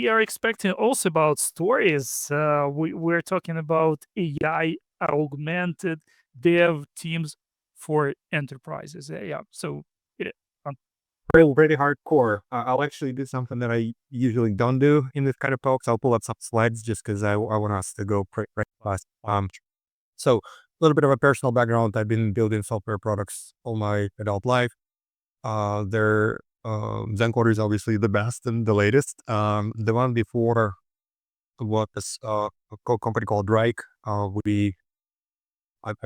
we are expecting also about stories. We're talking about AI augmented dev teams for enterprises. Yeah. So it, um, Pretty hardcore. I'll actually do something that I usually don't do in this kind of talks. I'll pull up some slides just because I want us to go pretty fast. So a little bit of a personal background. I've been building software products all my adult life. Their Zencoder is obviously the best and the latest. The one before was a company called Drake. I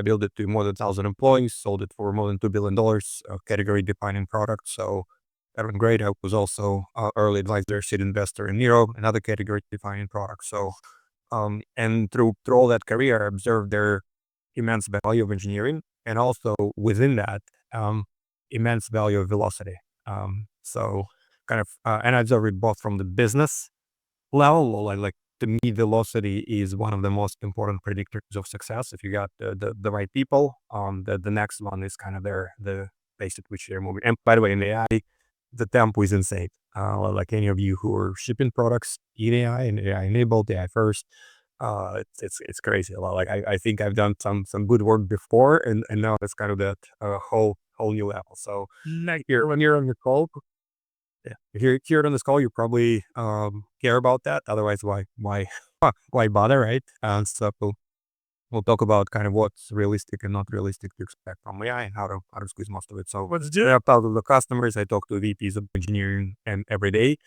built it to more than 1,000 employees, sold it for more than $2 billion, category defining product. So that went great. I was also early advisor, seed investor in Nero, another category defining product. So, and through all that career, I observed their immense value of engineering, and also within that, immense value of velocity. So kind of, and I observed it both from the business level, like to me, velocity is one of the most important predictors of success. If you got the right people, the next one is kind of the pace at which they're moving. And by the way, in AI, the tempo is insane. Like any of you who are shipping products in AI and AI enabled, AI first, it's crazy. A lot. Like I think I've done some good work before, and now it's kind of that whole new level. So here when you're on your call, yeah, if you're here on this call, you probably care about that. Otherwise, why bother, right? So we'll talk about kind of what's realistic and not realistic to expect from AI and how to squeeze most of it. So let's do it. I talk to the customers, I talk to VPs of engineering and every day,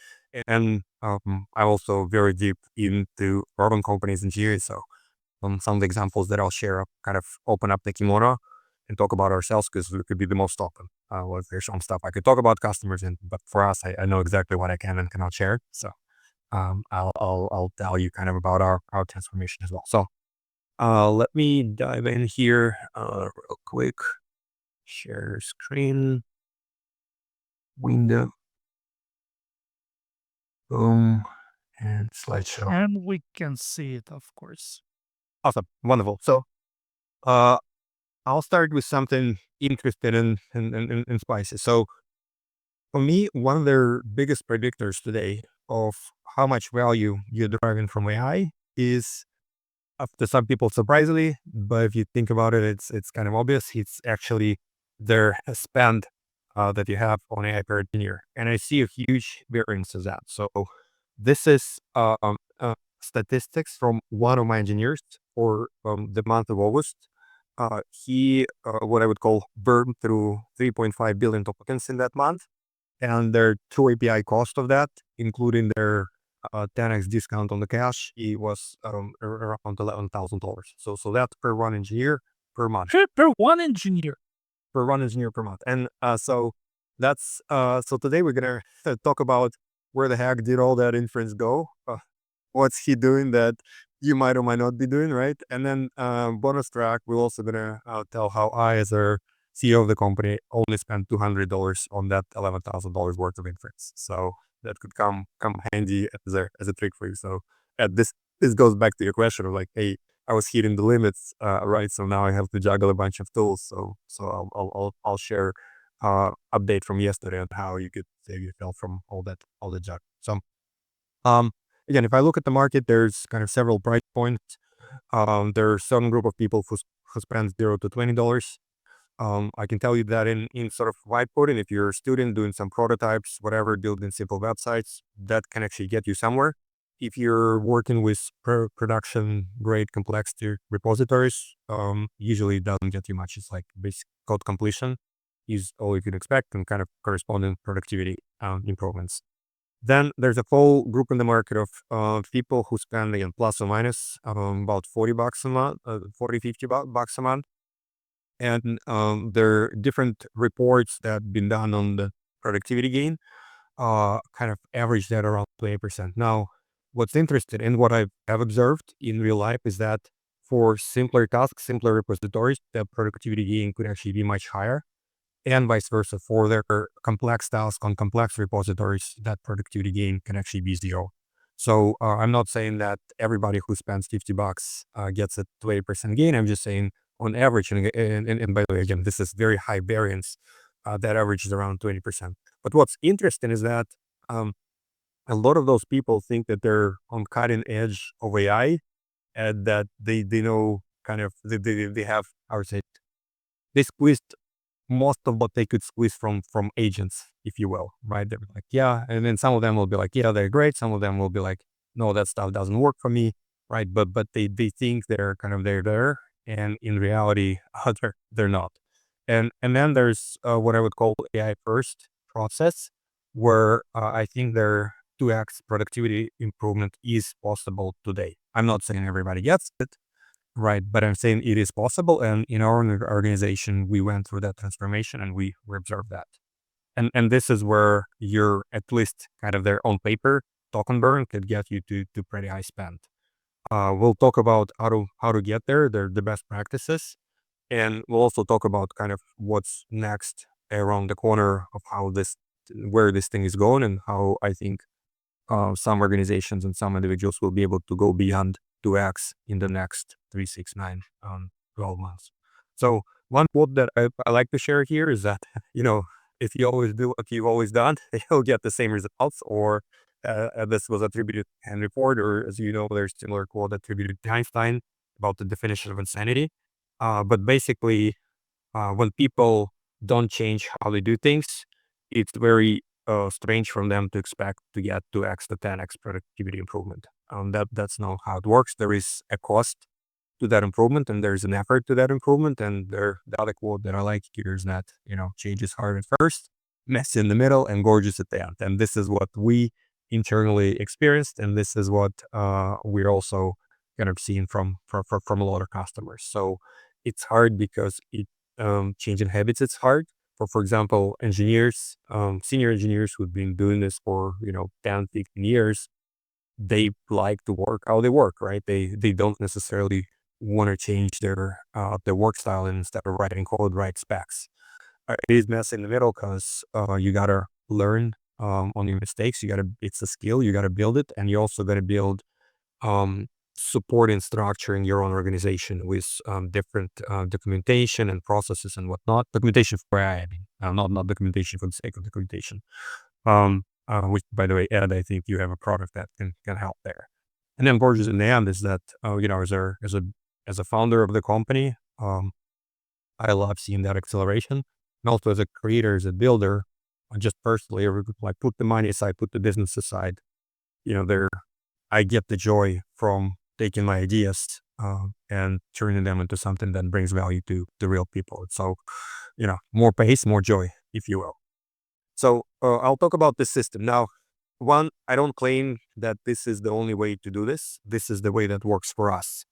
and I'm also very deep into urban companies engineering. So some of the examples that I'll share, kind of open up the kimono and talk about ourselves because we could be the most open. Well, there's some stuff I could talk about customers, but for us, I know exactly what I can and cannot share. So I'll tell you kind of about our transformation as well. So let me dive in here real quick. Share screen window. Boom, and slideshow. And we can see it, of course. Awesome, wonderful. So I'll start with something interesting in spices. So for me, one of their biggest predictors today of how much value you're deriving from AI is, up to some people surprisingly, but if you think about it, it's kind of obvious. It's actually their spend that you have on AI per engineer, and I see a huge variance to that. So this is statistics from one of my engineers for the month of August. He what I would call burned through 3.5 billion tokens in that month, and their true API cost of that, including their 10x discount on the cash, it was around $11,000. So that's per one engineer per month. Per one engineer. Per one engineer per month. And so that's so today we're gonna talk about where the heck did all that inference go? What's he doing that you might or might not be doing, right? And then bonus track, we're also gonna tell how I, as a CEO of the company, only spent $200 on that $11,000 worth of inference. So that could come handy as a trick for you. So this goes back to your question of like, hey, I was hitting the limits, right? So now I have to juggle a bunch of tools. So I'll share update from yesterday on how you could save yourself from all the jug. So again, if I look at the market, there's kind of several price points. There's some group of people who spend $0 to $20. I can tell you that in sort of whiteboarding, if you're a student doing some prototypes, whatever, building simple websites, that can actually get you somewhere. If you're working with production grade complexity repositories, usually it doesn't get you much. It's like basic code completion is all you can expect, and kind of corresponding productivity improvements. Then there's a whole group in the market of people who spend, again, plus or minus about $40 a month, 50 bucks a month. And there are different reports that have been done on the productivity gain, kind of average that around 20%. Now, what's interesting and what I have observed in real life is that for simpler tasks, simpler repositories, the productivity gain could actually be much higher, and vice versa. For their complex tasks on complex repositories, that productivity gain can actually be zero. So I'm not saying that everybody who spends 50 bucks gets a 20% gain. I'm just saying on average, and by the way, again, this is very high variance, that average is around 20%. But what's interesting is that a lot of those people think that they're on cutting edge of AI and that they know kind of, they have, I would say, they squeezed most of what they could squeeze from agents, if you will, right? They're like, yeah. And then some of them will be like, yeah, they're great. Some of them will be like, no, that stuff doesn't work for me, right? But they think they're kind of there, and in reality, they're not. And then there's what I would call AI first process, where I think their 2x productivity improvement is possible today. I'm not saying everybody gets it, right? But I'm saying it is possible. And in our organization, we went through that transformation and we observed that. And this is where you're at least kind of there on paper, token burn could get you to pretty high spend. We'll talk about how to get there, the best practices, and we'll also talk about kind of what's next around the corner of where this thing is going, and how I think some organizations and some individuals will be able to go beyond 2x in the next 3, 6, 9, 12 months. So one quote that I like to share here is that, if you always do what you've always done, you'll get the same results. Or this was attributed to Henry Ford, or as you know, there's similar quote attributed to Einstein about the definition of insanity. But basically, when people don't change how they do things, it's very strange from them to expect to get 2x to 10x productivity improvement. That's not how it works. There is a cost to that improvement, and there's an effort to that improvement. And the other quote that I like here is that, change is hard at first, messy in the middle, and gorgeous at the end. And this is what we internally experienced, and this is what we're also kind of seeing from a lot of customers. So it's hard because changing habits, it's hard. For example, engineers, senior engineers who've been doing this for 10, 15 years, they like to work how they work, right? They don't necessarily want to change their work style, and instead of writing code, write specs. It is messy in the middle because you gotta learn on your mistakes. It's a skill, you gotta build it, and you also gotta build um, support and structuring your own organization with different documentation and processes and whatnot. Documentation for AI, I mean, not documentation for the sake of documentation. Which, by the way, Ed, I think you have a product that can help there. And then, gorgeous in the end is that as a founder of the company, I love seeing that acceleration, and also as a creator, as a builder, just personally, like put the money aside, put the business aside. There I get the joy from taking my ideas and turning them into something that brings value to the real people. So, more pace, more joy, if you will. So I'll talk about the system. Now, one, I don't claim that this is the only way to do this. This is the way that works for us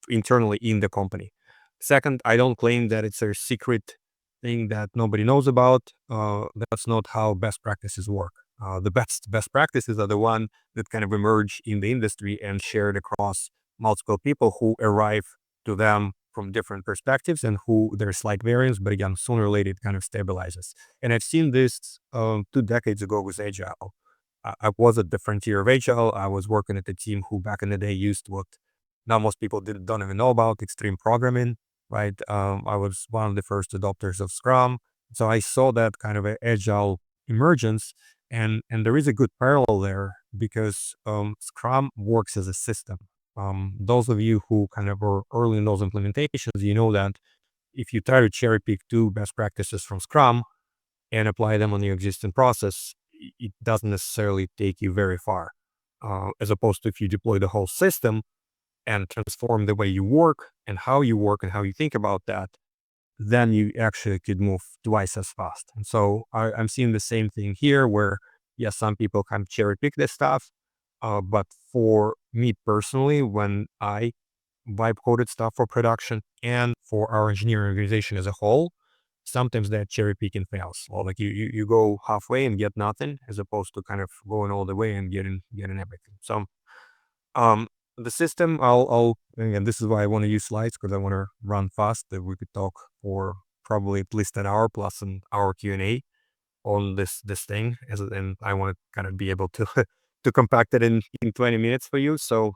internally in the company. Second, I don't claim that it's a secret thing that nobody knows about. That's not how best practices work. The best practices are the one that kind of emerge in the industry and shared across multiple people who arrive to them from different perspectives, and who there's slight variance, but again, sooner or later it kind of stabilizes. And I've seen this 2 decades ago with Agile. I was at the frontier of Agile. I was working at a team who back in the day used what now most people don't even know about, extreme programming, right? I was one of the first adopters of Scrum. So I saw that kind of Agile emergence, and there is a good parallel there because Scrum works as a system. Those of you who kind of were early in those implementations, you know that if you try to cherry pick 2 best practices from Scrum and apply them on your existing process, it doesn't necessarily take you very far. As opposed to if you deploy the whole system and transform the way you work and how you think about that, then you actually could move twice as fast. And so I'm seeing the same thing here where, yes, some people kind of cherry pick this stuff. But for me personally, when I vibe coded stuff for production and for our engineering organization as a whole, sometimes that cherry picking fails. Or like you go halfway and get nothing, as opposed to kind of going all the way and getting everything. So um, the system, I'll again, this is why I want to use slides, because I want to run fast. That we could talk for probably at least an hour plus an hour Q&A on this thing, and I want to kind of be able to to compact it in 20 minutes for you. So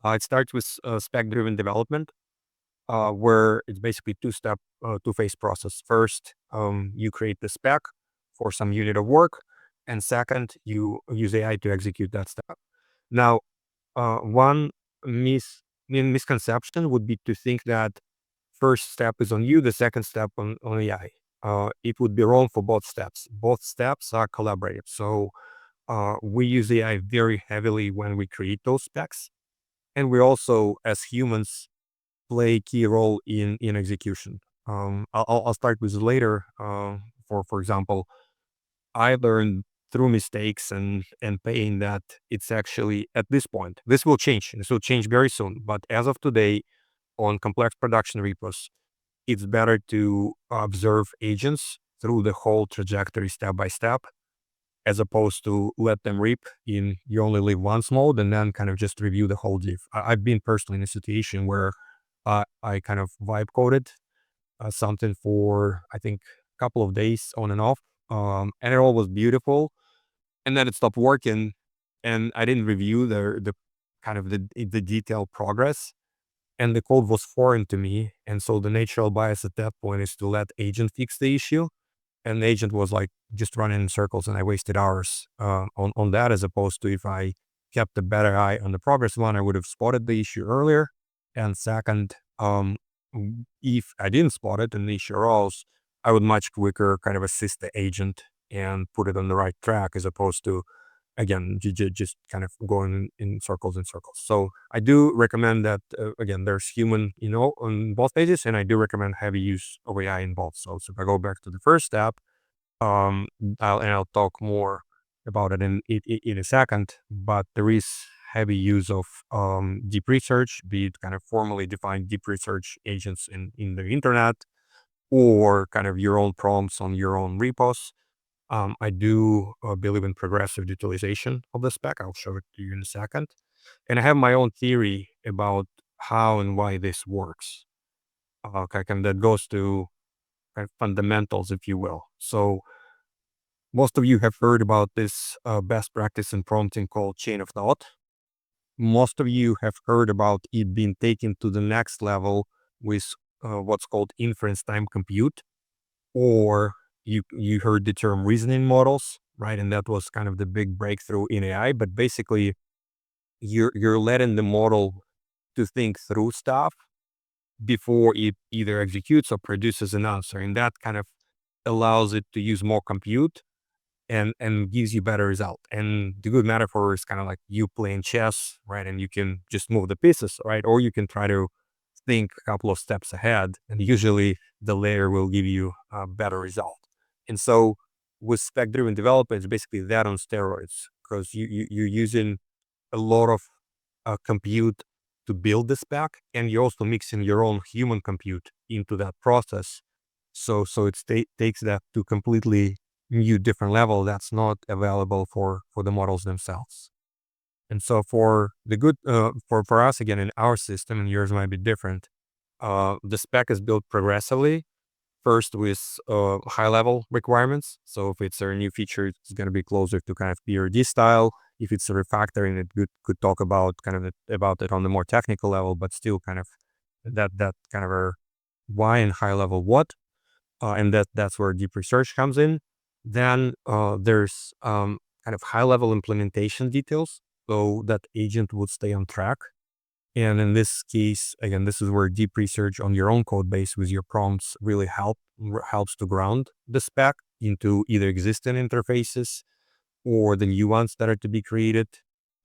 it starts with spec driven development, where it's basically two-phase process. First, you create the spec for some unit of work. and second, you use AI to execute that step. Now, one misconception would be to think that first step is on you, the second step on AI. It would be wrong for both steps. Both steps are collaborative. So we use AI very heavily when we create those specs. And we also, as humans, play a key role in execution. I'll start with later. For example, I learned through mistakes and pain that it's actually at this point, this will change. This will change very soon. But as of today, on complex production repos, it's better to observe agents through the whole trajectory step by step, as opposed to let them rip in you only live once mode and then kind of just review the whole diff. I've been personally in a situation where I kind of vibe coded something for, I think, a couple of days on and off. And it all was beautiful. And then it stopped working and I didn't review the kind of the detailed progress, and the code was foreign to me. And so the natural bias at that point is to let agent fix the issue. And the agent was like just running in circles, and I wasted hours on that, as opposed to if I kept a better eye on the progress one, I would have spotted the issue earlier. And second, if I didn't spot it and the issue arose, I would much quicker kind of assist the agent and put it on the right track, as opposed to, again, just kind of going in circles and circles. So I do recommend that, again, there's human, on both pages, and I do recommend heavy use of AI in both. So if I go back to the first step, um, I'll talk more about it in a second, but there is heavy use of deep research, be it kind of formally defined deep research agents in the internet, or kind of your own prompts on your own repos. I do believe in progressive utilization of the spec. I'll show it to you in a second. And I have my own theory about how and why this works. And that goes to kind of fundamentals, if you will. So most of you have heard about this best practice in prompting called chain of thought. Most of you have heard about it being taken to the next level with what's called inference time compute, or you heard the term reasoning models, right? And that was kind of the big breakthrough in AI. But basically, you're letting the model to think through stuff before it either executes or produces an answer, and that kind of allows it to use more compute and gives you better result. And the good metaphor is kind of like you playing chess, right? And you can just move the pieces, right? Or you can try to think a couple of steps ahead, and usually the layer will give you a better result. And so with spec-driven development, it's basically that on steroids, because you're using a lot of compute to build the spec, and you're also mixing your own human compute into that process. So it takes that to completely new different level that's not available for the models themselves. And so for the good, for us, again, in our system, and yours might be different, the spec is built progressively, first with high level requirements. So if it's a new feature, it's going to be closer to kind of PRD style. If it's a refactoring, it could talk about kind of about it on the more technical level, but still kind of that kind of a why and high level what. And that's where deep research comes in. Then there's kind of high level implementation details, so that agent would stay on track. And in this case, again, this is where deep research on your own code base with your prompts really helps to ground the spec into either existing interfaces or the new ones that are to be created.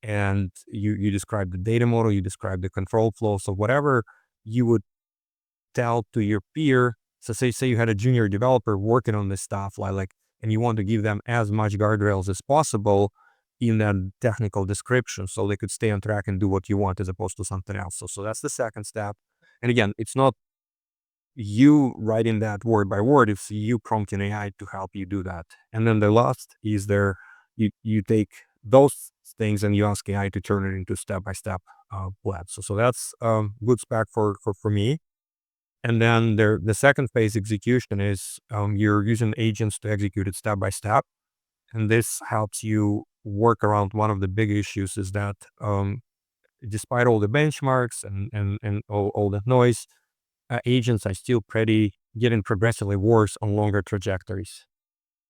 And you describe the data model, you describe the control flow. So whatever you would tell to your peer. So say you had a junior developer working on this stuff, and you want to give them as much guardrails as possible in that technical description, so they could stay on track and do what you want as opposed to something else. So that's the second step. And again, it's not you writing that word by word, it's you prompting AI to help you do that. And then the last is you take those things and you ask AI to turn it into step-by-step plan. So that's good spec for me. And then the second phase execution is you're using agents to execute it step by step. And this helps you work around one of the big issues is that despite all the benchmarks and all that noise, agents are still getting progressively worse on longer trajectories.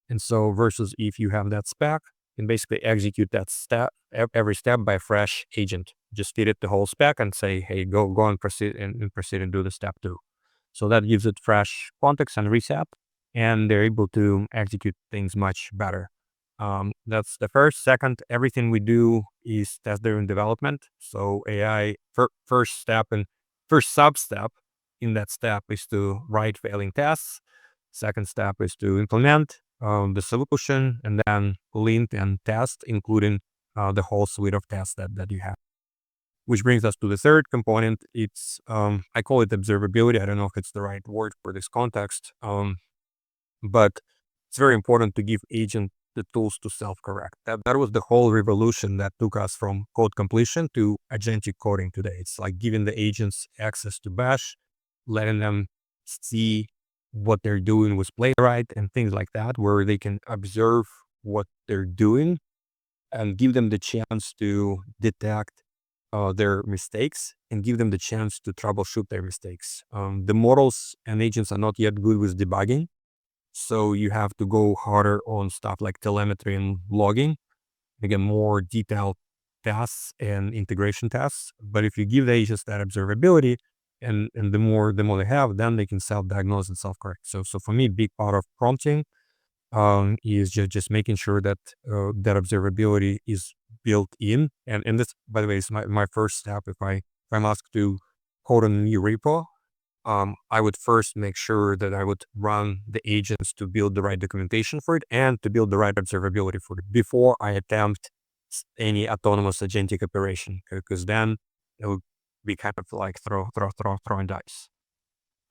And so versus if you have that spec, you can basically execute that step, every step by a fresh agent. Just feed it the whole spec and say, hey, go and proceed and do the step 2. So that gives it fresh context and reset, and they're able to execute things much better. That's the first. Second, everything we do is test-driven development. So AI first step and first sub-step in that step is to write failing tests. Second step is to implement the solution, and then lint and test, including the whole suite of tests that you have. Which brings us to the third component. It's I call it observability. I don't know if it's the right word for this context, but it's very important to give agent the tools to self-correct. That was the whole revolution that took us from code completion to agentic coding today. It's like giving the agents access to Bash, letting them see what they're doing with Playwright and things like that, where they can observe what they're doing and give them the chance to detect their mistakes and give them the chance to troubleshoot their mistakes. The models and agents are not yet good with debugging, so you have to go harder on stuff like telemetry and logging, again, more detailed tests and integration tests. But if you give the agents that observability, and the more they have, then they can self-diagnose and self-correct. So for me, big part of prompting is just making sure that that observability is built in. And this, by the way, is my first step. If I'm asked to code a new repo, I would first make sure that I would run the agents to build the right documentation for it and to build the right observability for it before I attempt any autonomous agentic operation, because then it would be kind of like throwing dice.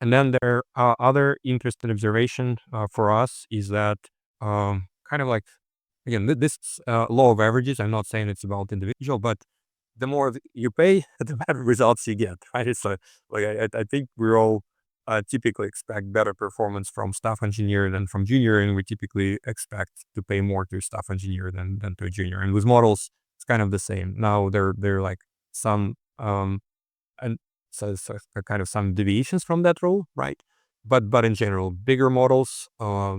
And then there are other interesting observation for us is that kind of like, again, this law of averages. I'm not saying it's about individual, but the more you pay, the better results you get, right? So like I think we all typically expect better performance from staff engineer than from junior, and we typically expect to pay more to a staff engineer than to a junior. And with models, it's kind of the same. Now they're like some and so kind of some deviations from that rule, right? But in general, bigger models,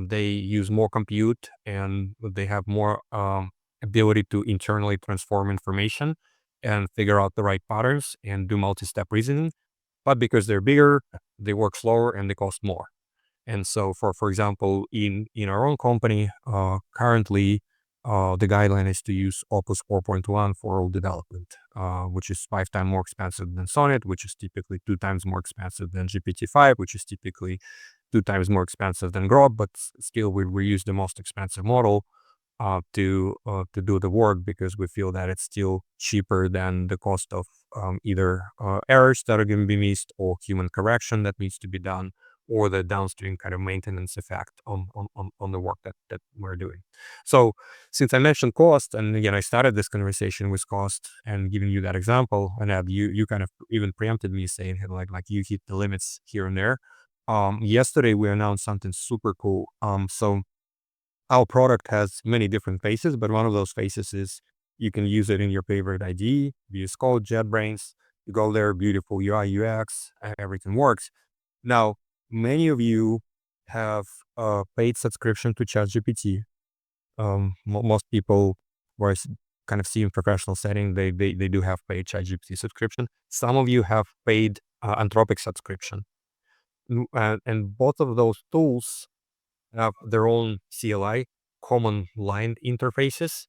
they use more compute and they have more ability to internally transform information and figure out the right patterns and do multi-step reasoning. But because they're bigger, they work slower and they cost more. And so for example, in our own company, currently, the guideline is to use Opus 4.1 for all development, which is 5 times more expensive than Sonnet, which is typically 2 times more expensive than GPT-5, which is typically 2 times more expensive than Grob, but still we use the most expensive model to do the work, because we feel that it's still cheaper than the cost of either errors that are going to be missed, or human correction that needs to be done, or the downstream kind of maintenance effect on the work that we're doing. So since I mentioned cost, and again, I started this conversation with cost and giving you that example, and you kind of even preempted me saying like you hit the limits here and there. Yesterday we announced something super cool. So our product has many different faces, but one of those faces is you can use it in your favorite IDE, VS Code, JetBrains. You go there, beautiful UI, UX, everything works. Now, many of you have a paid subscription to ChatGPT. Most people who I kind of see in professional setting, they do have paid ChatGPT subscription. Some of you have paid Anthropic subscription. And both of those tools have their own CLI, command line interfaces,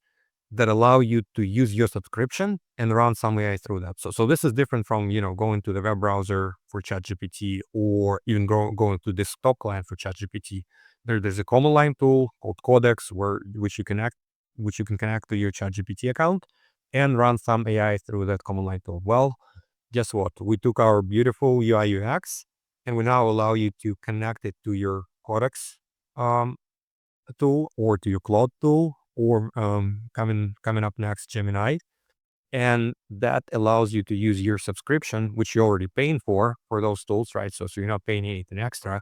that allow you to use your subscription and run some AI through that. So this is different from, going to the web browser for ChatGPT, or even going to desktop client for ChatGPT. There's a command line tool called Codex, which you can connect to your ChatGPT account and run some AI through that command line tool. Well, guess what? We took our beautiful UI UX and we now allow you to connect it to your Codex um, tool, or to your Claude tool, or coming up next, Gemini. And that allows you to use your subscription, which you're already paying for those tools, right? So you're not paying anything extra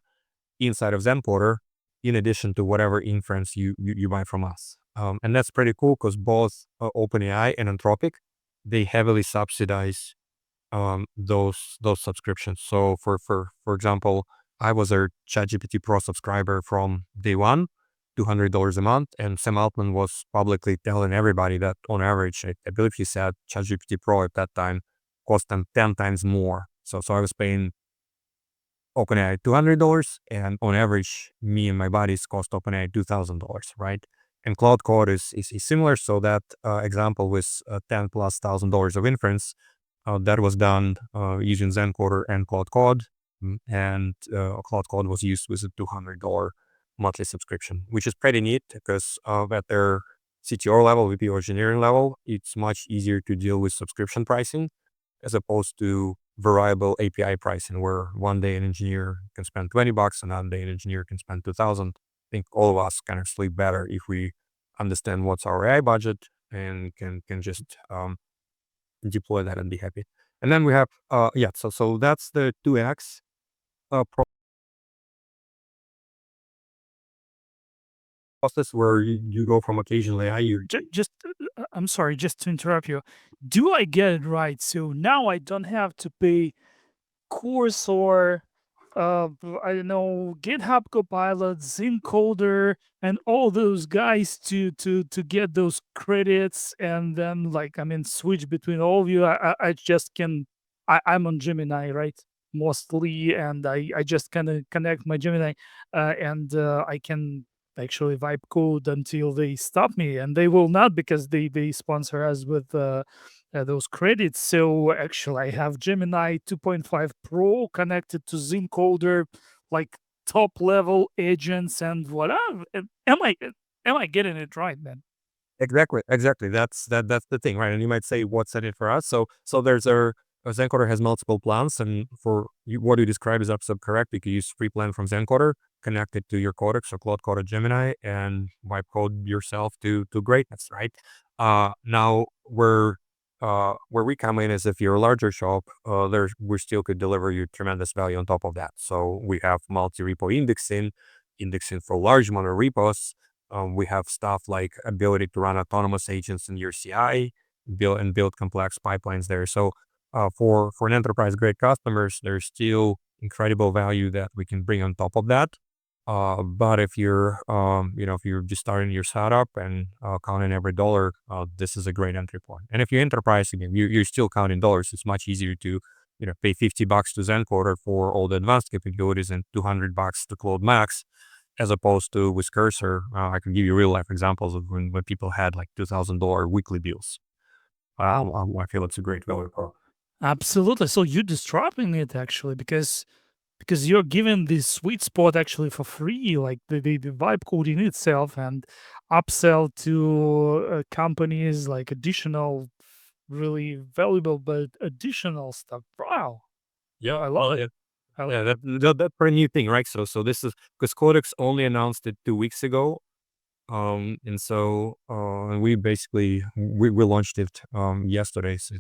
inside of Zencoder, in addition to whatever inference you buy from us. And that's pretty cool, because both OpenAI and Anthropic, they heavily subsidize those subscriptions. So for example, I was a ChatGPT Pro subscriber from day one $200 a month. And Sam Altman was publicly telling everybody that on average, I believe he said ChatGPT Pro at that time cost them 10 times more. So I was paying OpenAI $200, and on average, me and my buddies cost OpenAI $2,000, right? And Cloud Code is similar. So that example with $10,000+ of inference, that was done using Zencoder and Cloud Code, and Cloud Code was used with a $200 monthly subscription, which is pretty neat because at their CTO level, VP engineering level, it's much easier to deal with subscription pricing as opposed to variable API pricing, where one day an engineer can spend $20, another day an engineer can spend 2,000. I think all of us kind of sleep better if we understand what's our AI budget and can just deploy that and be happy. And then we have so that's the 2x process where you go from occasional AI. I'm sorry, just to interrupt you. Do I get it right? So now I don't have to pay course or I don't know, GitHub Copilot, Zencoder, and all those guys to get those credits, and then switch between all of you. I just can. I'm on Gemini, right? Mostly, and I just kind of connect my Gemini, and I can actually vibe code until they stop me, and they will not because they sponsor us with those credits. So actually, I have Gemini 2.5 Pro connected to Zencoder, like top level agents and whatever. Am I getting it right, man? Exactly. That's the thing, right? And you might say, what's in it for us? So there's a Zencoder has multiple plans, and for you, what you describe is absolutely correct. You can use free plan from Zencoder, connect it to your codecs or Cloud Code or Gemini, and wipe code yourself to greatness, right? Now where we come in is if you're a larger shop, we still could deliver you tremendous value on top of that. So we have multi-repo indexing for large amount of repos. We have stuff like ability to run autonomous agents in your CI, build complex pipelines there. So for an enterprise grade customers, there's still incredible value that we can bring on top of that. But if you're if you're just starting your startup and counting every dollar, this is a great entry point. And if you're enterprise again, you're still counting dollars. It's much easier to pay $50 to Zencoder for all the advanced capabilities and $200 to Cloud Max, as opposed to with Cursor. I can give you real life examples of when people had like $2,000 weekly bills. I feel it's a great value prop. Absolutely. So you're disrupting it actually because you're given this sweet spot actually for free, like the vibe coding itself, and upsell to companies like additional, really valuable but additional stuff. Wow, Yeah, I love well, it. yeah, I love yeah, that's pretty new thing, right? So this is because Codex only announced it 2 weeks ago. And so we basically we launched it yesterday. So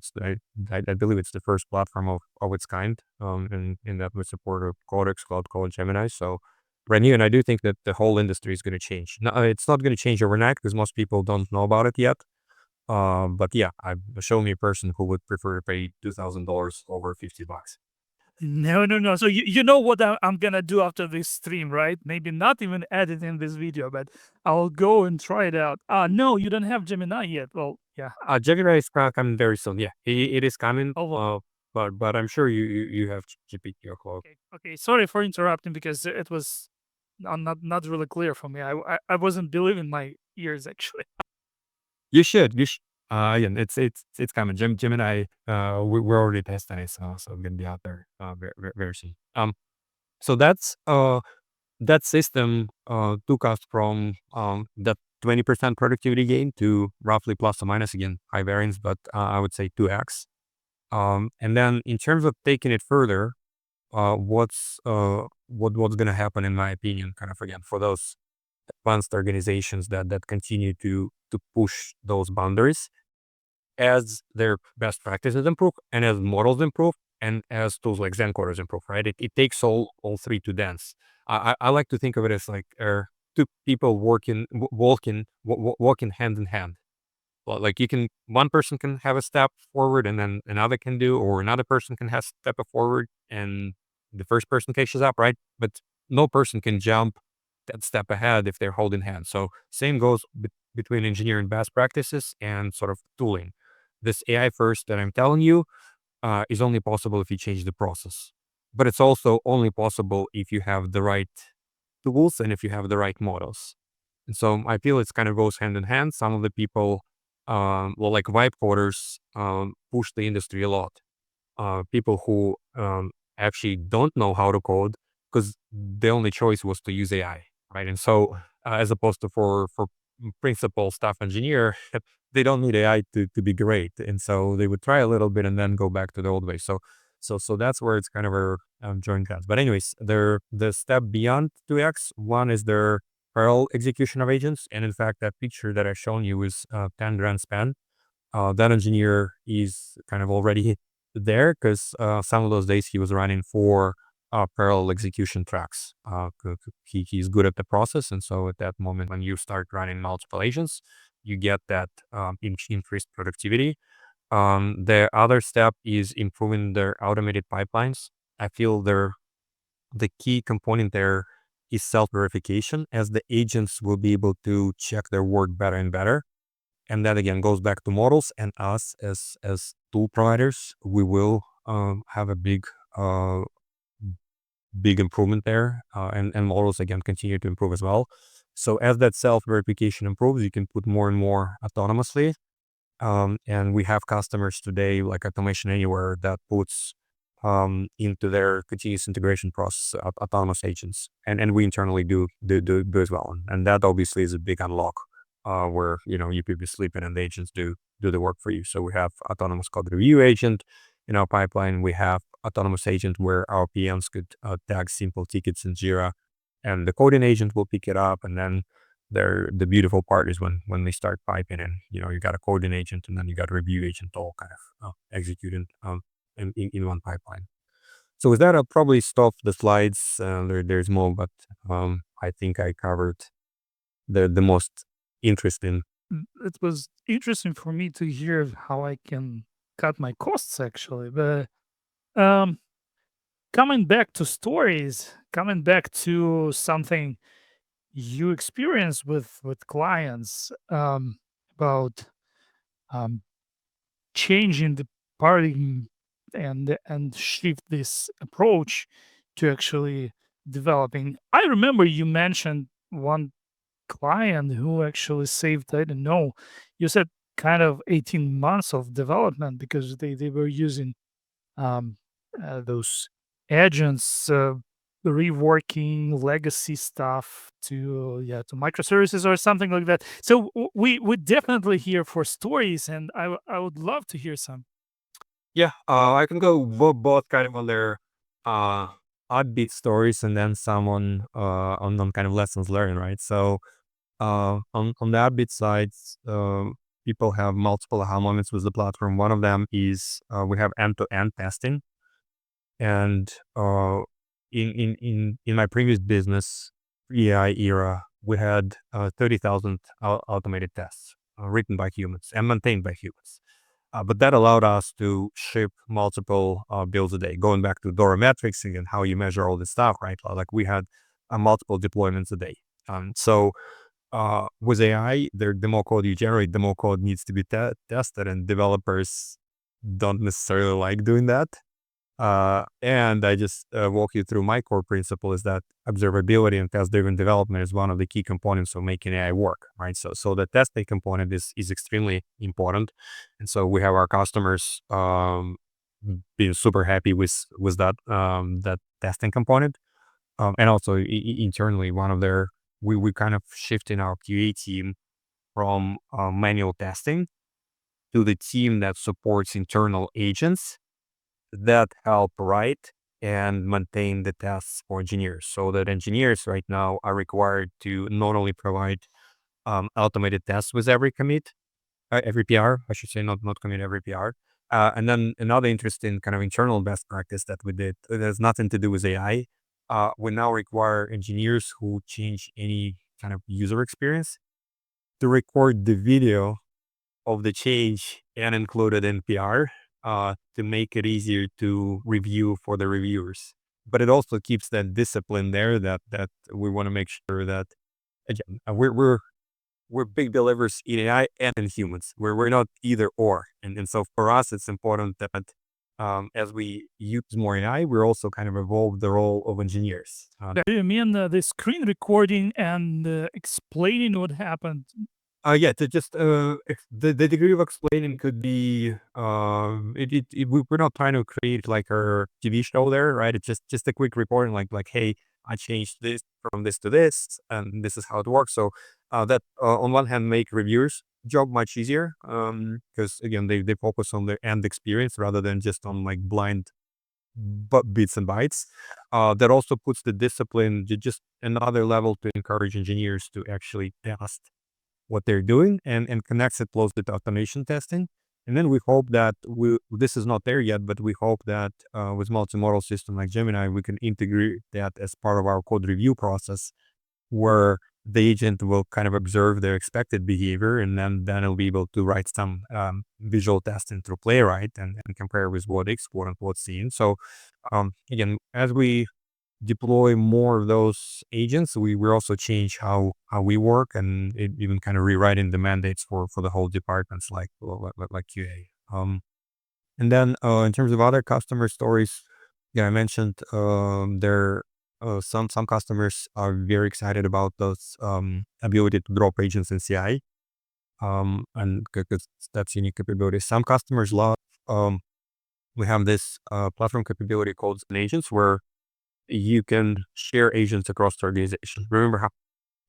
I believe it's the first platform of its kind. In that we support of Codex, Cloud Code, Gemini. So brand new, and I do think that the whole industry is going to change. No, it's not going to change overnight because most people don't know about it yet. But yeah, show me a person who would prefer to pay $2,000 over $50. No, no, no. So you know what I'm gonna do after this stream, right? Maybe not even editing this video, but I'll go and try it out. No, you don't have Gemini yet. Well, yeah. Gemini is coming very soon. Yeah, it is coming. Oh, well, But I'm sure you have GPT or Cloud. okay. Okay. Sorry for interrupting because it was not really clear for me. I wasn't believing my ears actually. You should. Yeah, it's coming. Gemini. We're already testing it, so it's gonna be out there very soon. So that system took us from that 20% productivity gain to roughly plus or minus, again, high variance, but I would say 2x. And then in terms of taking it further, what's gonna happen, in my opinion, kind of again for those advanced organizations that continue to push those boundaries as their best practices improve and as models improve and as tools like Zencoders improve, right? It takes all three to dance. I like to think of it as like two people walking hand in hand. Well, like one person can have a step forward and then another can do, or another person can have step forward and the first person catches up, right? But no person can jump that step ahead if they're holding hands. So same goes between engineering best practices and sort of tooling. This AI first that I'm telling you is only possible if you change the process, but it's also only possible if you have the right tools and if you have the right models. And so I feel it's kind of goes hand in hand. Some of the people, well, like vibe coders, push the industry a lot. People who actually don't know how to code because the only choice was to use AI, right? And so, as opposed to for principal staff engineer, they don't need AI to be great, and so they would try a little bit and then go back to the old way. So that's where it's kind of a joint class. But anyways, the step beyond 2x one is their parallel execution of agents, and in fact, that picture that I've shown you is 10 grand span. That engineer is kind of already there because some of those days he was running 4 parallel execution tracks. He's good at the process, and so at that moment when you start running multiple agents, you get that increased productivity. The other step is improving their automated pipelines. I feel the key component there is self-verification, as the agents will be able to check their work better and better. And that again goes back to models and us as tool providers. We will have a uh, big improvement there, and models again continue to improve as well. So as that self verification improves, you can put more and more autonomously. And we have customers today like Automation Anywhere that puts into their continuous integration process autonomous agents, and we internally do as well. And that obviously is a big unlock where you could be sleeping and the agents do the work for you. So we have autonomous code review agent in our pipeline. We have autonomous agent where our PMs could tag simple tickets in Jira, and the coding agent will pick it up, and then the beautiful part is when they start piping in, you got a coding agent and then you got a review agent all kind of executing in one pipeline. So with that, I'll probably stop the slides. There's more, but I think I covered the most interesting. It was interesting for me to hear how I can cut my costs actually, but um, coming back to stories, coming back to something you experience with clients about um, changing the paradigm and shift this approach to actually developing. I remember you mentioned one client who actually saved, I don't know, you said kind of 18 months of development because they were using um, those agents, reworking legacy stuff to to microservices or something like that. So we definitely here for stories, and I would love to hear some. Yeah, I can go both kind of on their uh, upbeat stories and then some on kind of lessons learned, right? So on the upbeat sides, people have multiple aha moments with the platform. One of them is we have end-to-end testing, and in my previous business, AI era, we had 30,000 automated tests written by humans and maintained by humans. But that allowed us to ship multiple builds a day, going back to Dora metrics and how you measure all this stuff, right? Like we had multiple deployments a day. So with AI, the more code you generate, the more code needs to be tested, and developers don't necessarily like doing that. And I just walk you through my core principle is that observability and test-driven development is one of the key components of making AI work, right? So the testing component is extremely important, and so we have our customers being super happy with that testing component, and also internally one of their we kind of shifting our QA team from manual testing to the team that supports internal agents that help write and maintain the tests for engineers. So that engineers right now are required to not only provide automated tests with every commit, every PR, I should say, not commit every PR. And then another interesting kind of internal best practice that we did, it has nothing to do with AI. We now require engineers who change any kind of user experience to record the video of the change and include it in PR to make it easier to review for the reviewers. but it also keeps that discipline there that we want to make sure that, again, we're big believers in AI and in humans. We're not either or. And so for us, it's important that as we use more AI, we're also kind of evolve the role of engineers. Do you mean the screen recording and explaining what happened? Yeah, to just the degree of explaining could be we're not trying to create like our TV show there, right? It's just a quick reporting, like hey, I changed this from this to this, and this is how it works. So that on one hand make reviewers job much easier, because again they focus on their end experience rather than just on like blind bits and bytes. That also puts the discipline to just another level to encourage engineers to actually test what they're doing and connects it closely to automation testing. And then we hope that this is not there yet, but we hope that with multimodal system like Gemini, we can integrate that as part of our code review process, where the agent will kind of observe their expected behavior, and then it'll be able to write some visual testing through Playwright and compare with what it's quote unquote seen. So again, as we deploy more of those agents, we also change how we work, and even kind of rewriting the mandates for the whole departments like QA. And then in terms of other customer stories, yeah, I mentioned there some customers are very excited about those ability to drop agents in CI, and because that's unique capability. Some customers love. We have this platform capability called Zen Agents, where you can share agents across the organization. Remember how,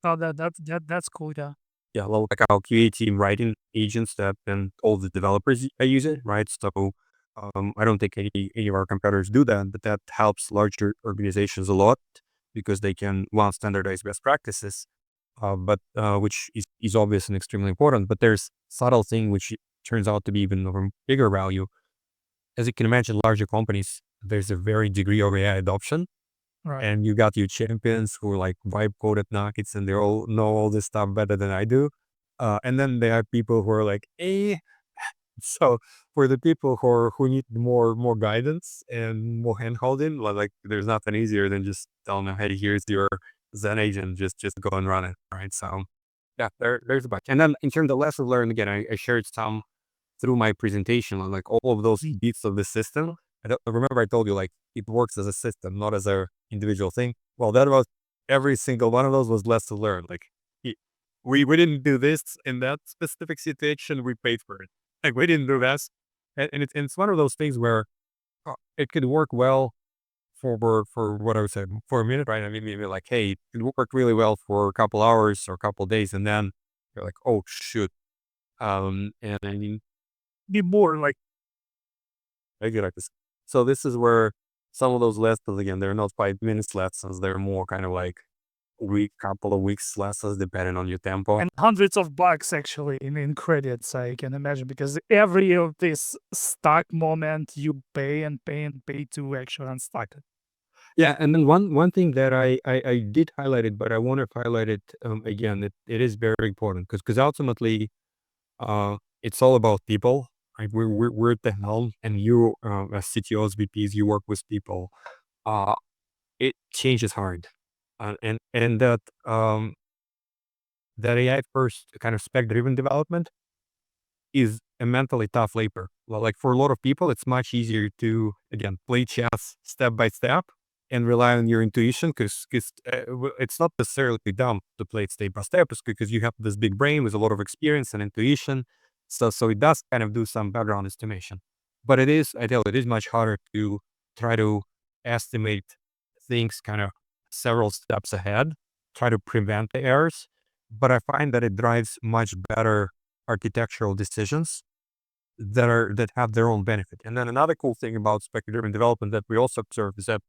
Oh, that's cool. Yeah. yeah, well, like how QA team writing agents that then all the developers are using, right? So I don't think any of our competitors do that, but that helps larger organizations a lot because they can, one, standardize best practices, but which is obvious and extremely important. But there's subtle thing which turns out to be even of a bigger value. As you can imagine, larger companies, there's a very degree of AI adoption, Right. and you got your champions who are like vibe coded nuggets and they all know all this stuff better than I do. And then there are people who are like, eh. So for the people who need more guidance and more hand holding, like there's nothing easier than just telling them, hey, here's your Zen agent, just go and run it. Right. So yeah, there's a bunch. And then in terms of lessons learned, again, I shared some through my presentation, like all of those bits of the system. Remember I told you like it works as a system, not as a individual thing. Well, that was every single one of those was less to learn. Like it, we didn't do this in that specific situation. We paid for it. Like we didn't do that, and it's one of those things where it could work well for what I would say for a minute, right? I mean, maybe like, hey, it worked really well for a couple hours or a couple days, and then you're like, oh shoot. And I mean, Be more like I get like this. So this is where some of those lessons, again, they're not 5 minutes lessons. They're more kind of like couple of weeks lessons, depending on your tempo. and hundreds of bucks actually in credits, I can imagine, because every of this stock moment you pay and pay and pay to actually unstock it. Yeah, and then one thing that I did highlight it, but I want to highlight it again. It is very important because ultimately, it's all about people. Right? We're at the helm, and you as CTOs, VPs, you work with people. Uh, it changes hard, and that AI first kind of spec driven development is a mentally tough labor. Well, like for a lot of people, it's much easier to, again, play chess step by step and rely on your intuition because it's not necessarily dumb to play it step by step because you have this big brain with a lot of experience and intuition. So it does kind of do some background estimation. But I tell you, it is much harder to try to estimate things kind of several steps ahead, try to prevent the errors. But I find that it drives much better architectural decisions that have their own benefit. And then another cool thing about spec-driven development that we also observe is that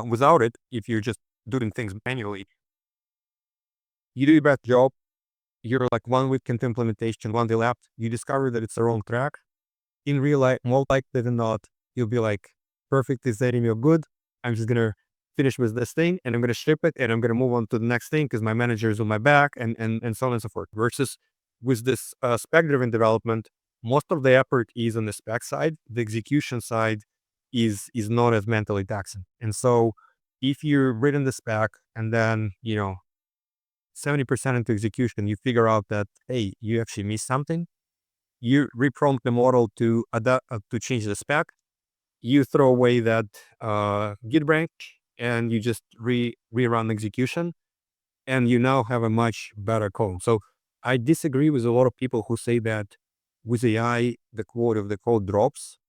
without it, if you're just doing things manually, you do your best job. You're like 1 week into implementation, 1 day left, you discover that it's the wrong track. In real life, more likely than not, you'll be like, perfect, is that email good? I'm just gonna finish with this thing and I'm gonna ship it and I'm gonna move on to the next thing because my manager is on my back and so on and so forth. Versus with this spec driven development, most of the effort is on the spec side, the execution side. is not as mentally taxing. And so if you're written the spec and then 70% into execution, you figure out that, hey, you actually missed something. You reprompt the model to adapt to change the spec. You throw away that Git branch and you just rerun execution, and you now have a much better code. So I disagree with a lot of people who say that with AI the quality of the code drops.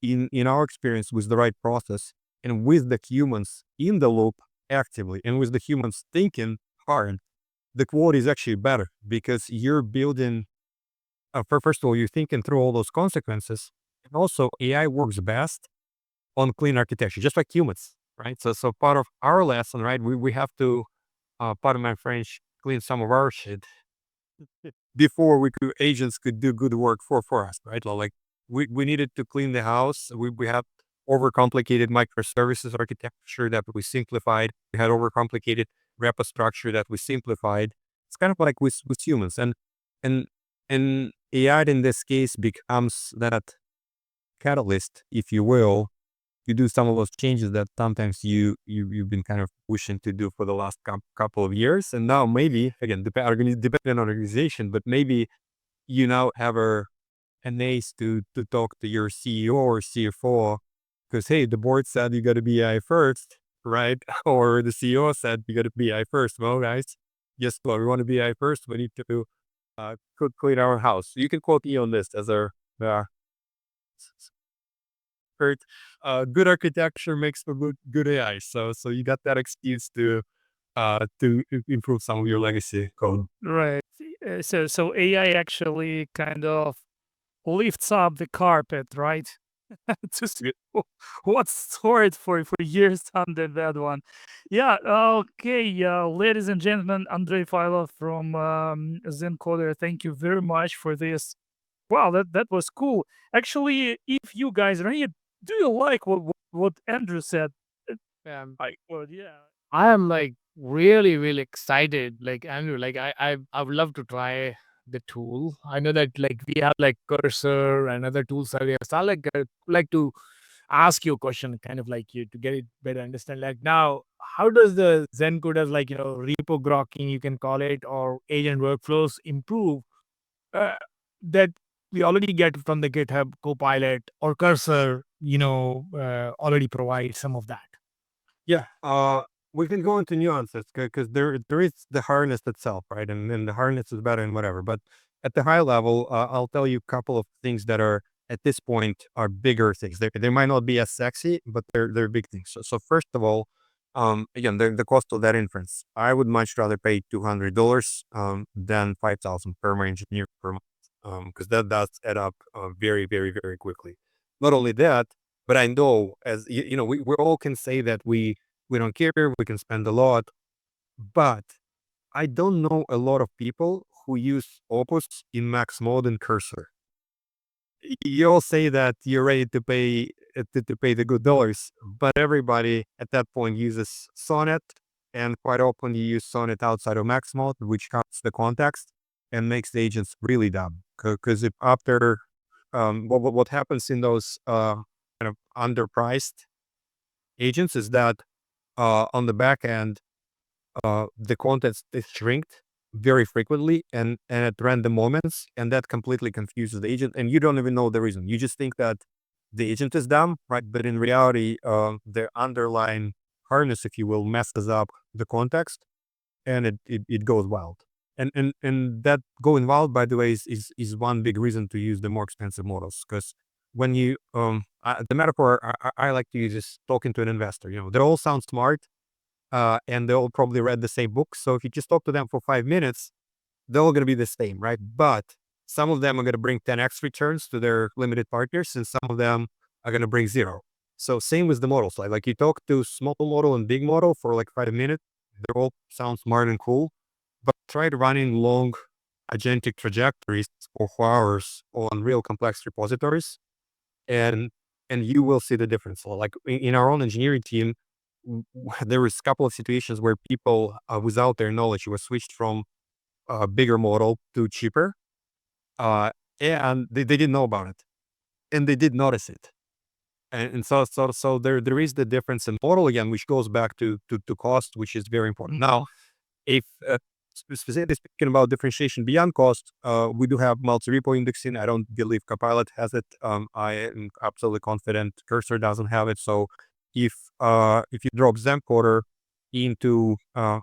In our experience, with the right process and with the humans in the loop actively and with the humans thinking hard, the quality is actually better because you're building. First of all, you're thinking through all those consequences, and also AI works best on clean architecture, just like humans, right? So part of our lesson, right? We have to, pardon my French, clean some of our shit before agents could do good work for us, right? Like we needed to clean the house. We have overcomplicated microservices architecture that we simplified. We had overcomplicated repo structure that we simplified. It's kind of like with humans, and and AI in this case becomes that catalyst, if you will. You do some of those changes that sometimes you've been kind of pushing to do for the last couple of years, and now maybe again depending on organization, but maybe you now have an ace to talk to your CEO or CFO because hey, the board said you got to be AI first, right? Or the CEO said you got to be AI first. Well, guys, guess what? We want to be AI first. We need to clean our house. You can quote me on this as a uh, heard, good architecture makes for good AI. So you got that excuse to improve some of your legacy code. Right. So AI actually kind of lifts up the carpet, right? To see what's stored for years under that one. Yeah. Okay. Ladies and gentlemen, Andrei Filev from ZenCoder. Thank you very much for this. Wow, that was cool. Actually, if you guys are here, do you like what Andrew said? Um, I well, yeah. I am like really, really excited. Like Andrew, like I would love to try the tool. I know that like we have like Cursor and other tools that we have. So I like to ask you a question, kind of like you to get it better understand. Like now, how does the Zen coders like repo grokking, you can call it, or agent workflows improve uh, that we already get from the GitHub Copilot or Cursor? Already provide some of that. Yeah, we can go into nuances because there is the harness itself, right? And the harness is better and whatever. But at the high level, I'll tell you a couple of things that are at this point are bigger things. They might not be as sexy, but they're big things. So first of all, again, the cost of that inference. I would much rather pay $200 than 5,000 per my engineer per month, because that does add up very very very quickly. Not only that, but I know as we all can say that we don't care, we can spend a lot, but I don't know a lot of people who use Opus in max mode and Cursor. You all say that you're ready to pay to pay the good dollars, but everybody at that point uses Sonnet, and quite often you use Sonnet outside of max mode, which cuts the context and makes the agents really dumb. Because if after what happens in those kind of underpriced agents is that on the back end, the context is shrinked very frequently and at random moments, and that completely confuses the agent, and you don't even know the reason. You just think that the agent is dumb, right? But in reality, the underlying harness, if you will, messes up the context, and it goes wild. And that going wild, by the way, is one big reason to use the more expensive models because when you the metaphor I like to use is talking to an investor. They all sound smart, and they all probably read the same book. So if you just talk to them for 5 minutes, they're all going to be the same, right? But some of them are going to bring 10x returns to their limited partners, and some of them are going to bring zero. So same with the models. Like you talk to small model and big model for like 5 minutes, they all sound smart and cool, but try running long agentic trajectories for hours on real complex repositories, and you will see the difference. So like in our own engineering team, there was a couple of situations where people, without their knowledge, were switched from a bigger model to cheaper, uh, and they didn't know about it, and they did notice it. And so there is the difference in model again, which goes back to cost, which is very important. Now, if specifically speaking about differentiation beyond cost, we do have multi-repo indexing. I don't believe Copilot has it. I am absolutely confident Cursor doesn't have it. So if you drop Zencoder into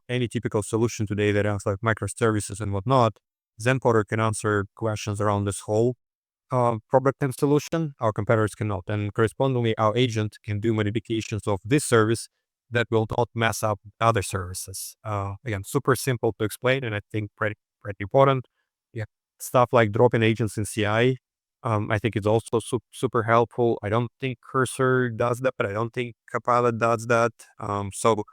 any typical solution today that has like microservices and whatnot, Zencoder can answer questions around this whole product and solution. Our competitors cannot. And correspondingly, our agent can do modifications of this service that will not mess up other services. Again, super simple to explain, and I think pretty important. Yeah, stuff like dropping agents in CI. I think it's also super helpful. I don't think Cursor does that, but I don't think Copilot does that. So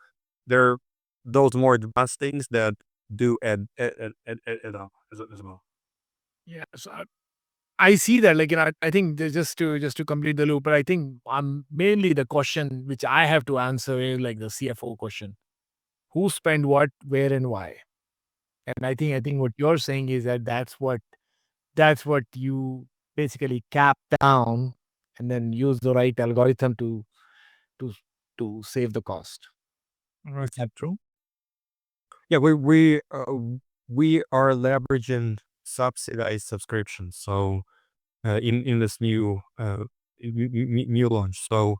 there are those more advanced things that do add up as well. Yeah. So I see that, like, I think just to complete the loop, but I think mainly the question which I have to answer is like the CFO question: who spent what, where, and why? And I think what you're saying is that that's what you basically cap down, and then use the right algorithm to to save the cost. Is that true? Yeah, we are leveraging subsidized subscriptions. So in this new launch. So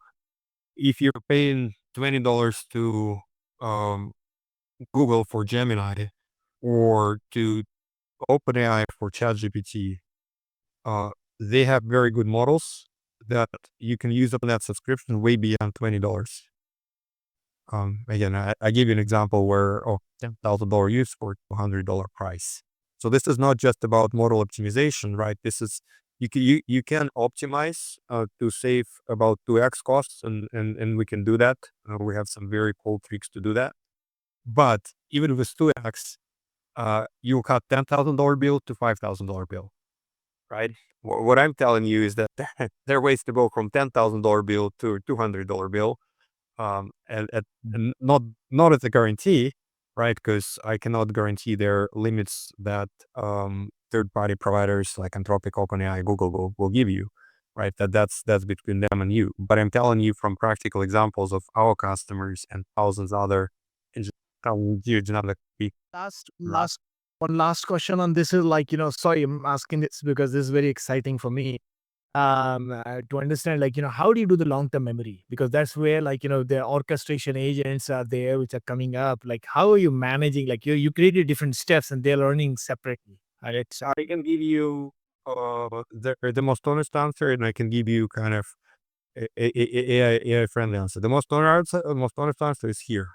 if you're paying $20 to um, Google for Gemini or to OpenAI for ChatGPT, uh, they have very good models that you can use up on that subscription way beyond $20. Again, I give you an example where $10,000 use for $200 price. So this is not just about model optimization, right? This is you can optimize to save about 2x costs, and we can do that. We have some very cool tricks to do that. But even with 2x, you cut $10,000 bill to $5,000 bill, right? What I'm telling you is that there are ways to go from $10,000 bill to a $200 bill, and not as a guarantee, right? Because I cannot guarantee their limits that third-party providers like Anthropic, OpenAI, Google will give you, right? That's between them and you. But I'm telling you from practical examples of our customers and thousands other huge number of people. Last, last, one last question on this is like, sorry, I'm asking this because this is very exciting for me. To understand, like, how do you do the long-term memory? Because that's where, like, the orchestration agents are there, which are coming up. Like, how are you managing? Like, you created different steps and they're learning separately. And it's, I can give you the most honest answer, and I can give you kind of AI friendly answer. The most honest answer is here.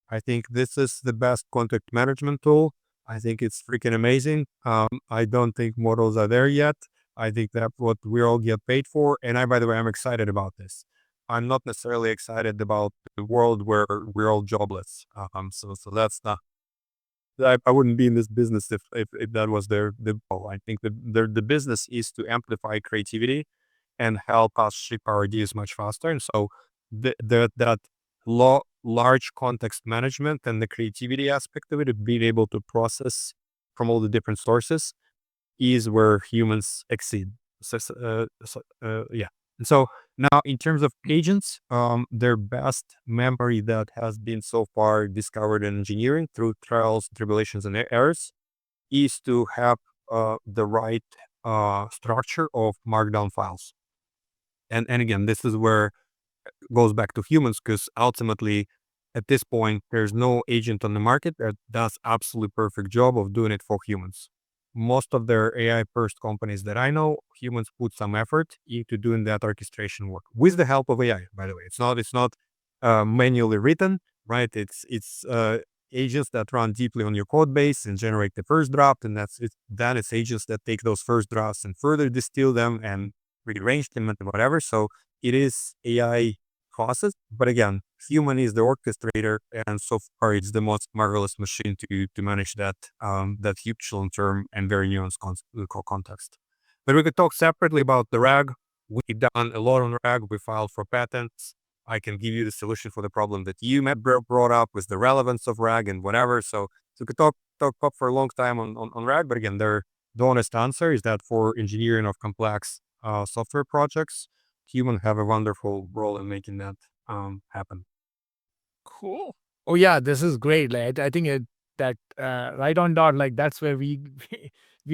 I think this is the best contact management tool. I think it's freaking amazing. I don't think models are there yet. I think that's what we all get paid for. And by the way, I'm excited about this. I'm not necessarily excited about the world where we're all jobless. So that's not. I wouldn't be in this business if that was the goal. I think the business is to amplify creativity and help us ship our ideas much faster. And so that large context management and the creativity aspect of it, being able to process from all the different sources, is where humans exceed. Yeah. And so now in terms of agents, their best memory that has been so far discovered in engineering through trials, tribulations, and errors is to have the right structure of markdown files. And again, this is where it goes back to humans, because ultimately, at this point, there's no agent on the market that does absolutely perfect job of doing it for humans. Most of their AI first companies that I know, humans put some effort into doing that orchestration work with the help of AI. By the way, it's not manually written, right? It's agents that run deeply on your code base and generate the first draft, and that's it. Then it's agents that take those first drafts and further distill them and rearrange them and whatever. So it is AI process, but again, human is the orchestrator, and so far it's the most marvelous machine to manage that huge long-term and very nuanced context. But we could talk separately about the RAG. We've done a lot on RAG. We filed for patents. I can give you the solution for the problem that you brought up with the relevance of RAG and whatever. So we could talk for a long time on RAG. But again, the honest answer is that for engineering of complex software projects, human have a wonderful role in making that happen. Cool. Oh yeah, this is great. Like I think that right on dot. Like that's where we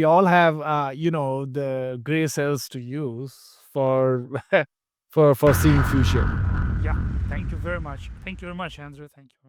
all have the gray cells to use for for seeing future. Yeah. Thank you very much. Thank you very much, Andrew. Thank you.